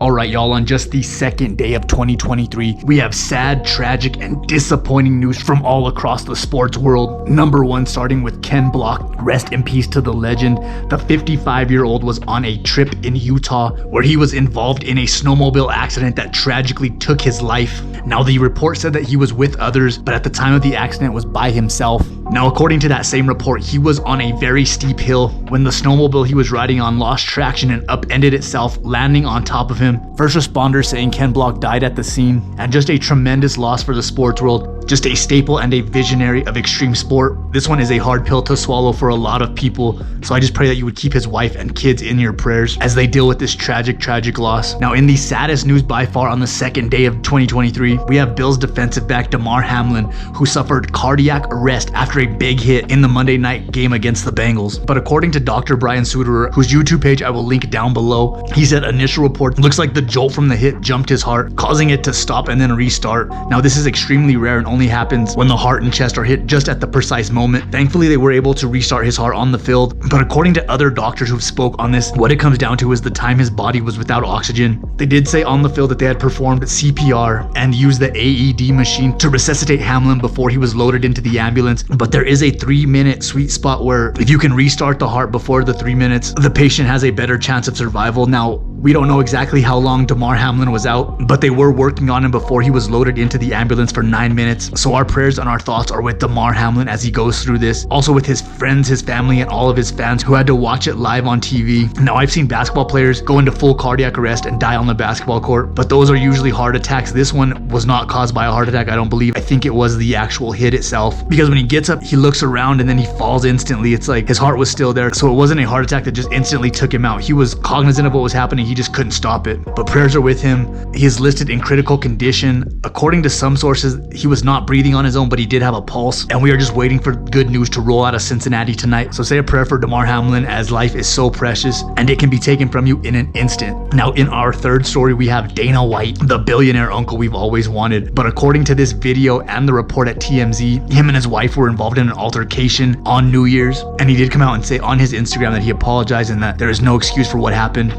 Alright y'all, on just the second day of 2023, we have sad, tragic, and disappointing news from all across the sports world. Number one, starting with Ken Block. Rest in peace to the legend. The 55-year-old was on a trip in Utah where he was involved in a snowmobile accident that tragically took his life. Now the report said that he was with others, but at the time of the accident was by himself. Now according to that same report, he was on a very steep hill when the snowmobile he was riding on lost traction and upended itself, landing on top of him. First responders saying Ken Block died at the scene, and just a tremendous loss for the sports world. Just a staple and a visionary of extreme sport. This one is a hard pill to swallow for a lot of people, so I just pray that you would keep his wife and kids in your prayers as they deal with this tragic loss. Now in the saddest news by far on the second day of 2023, we have Bills defensive back Damar Hamlin, who suffered cardiac arrest after a big hit in the Monday night game against the Bengals. But according to Dr. Brian Suderer, whose YouTube page I will link down below, he said initial report looks like the jolt from the hit jumped his heart, causing it to stop and then restart. Now this is extremely rare and only happens when the heart and chest are hit just at the precise moment. Thankfully they were able to restart his heart on the field, but according to other doctors who spoke on this, what it comes down to is the time his body was without oxygen. They did say on the field that they had performed CPR and used the AED machine to resuscitate Hamlin before he was loaded into the ambulance, but there is a 3-minute sweet spot where if you can restart the heart before the 3 minutes, the patient has a better chance of survival. Now we don't know exactly how long Damar Hamlin was out, but they were working on him before he was loaded into the ambulance for 9 minutes. So our prayers and our thoughts are with Damar Hamlin as he goes through this. Also with his friends, his family, and all of his fans who had to watch it live on TV. Now I've seen basketball players go into full cardiac arrest and die on the basketball court, but those are usually heart attacks. This one was not caused by a heart attack, I don't believe. I think it was the actual hit itself, because when he gets up, he looks around and then he falls instantly. It's like his heart was still there. So it wasn't a heart attack that just instantly took him out. He was cognizant of what was happening. He just couldn't stop it. But prayers are with him. He is listed in critical condition. According to some sources, he was not breathing on his own, but he did have a pulse. And we are just waiting for good news to roll out of Cincinnati tonight. So say a prayer for Damar Hamlin, as life is so precious and it can be taken from you in an instant. Now in our third story, we have Dana White, the billionaire uncle we've always wanted. But according to this video and the report at TMZ, him and his wife were involved in an altercation on New Year's. And he did come out and say on his Instagram that he apologized and that there is no excuse for what happened.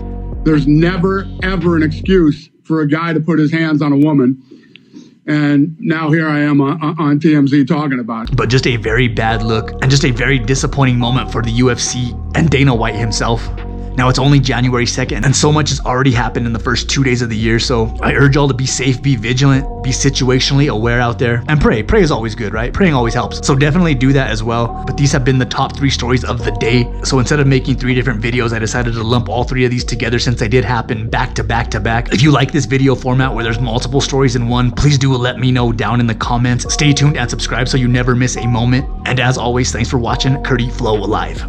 There's never, ever an excuse for a guy to put his hands on a woman. And now here I am on TMZ talking about it. But just a very bad look and just a very disappointing moment for the UFC and Dana White himself. Now it's only January 2nd and so much has already happened in the first 2 days of the year. So I urge y'all to be safe, be vigilant, be situationally aware out there, and pray. Pray is always good, right? Praying always helps. So definitely do that as well. But these have been the top 3 stories of the day. So instead of making 3 different videos, I decided to lump all 3 of these together since they did happen back to back to back. If you like this video format where there's multiple stories in one, please do let me know down in the comments. Stay tuned and subscribe so you never miss a moment. And as always, thanks for watching Curdy Flow Live.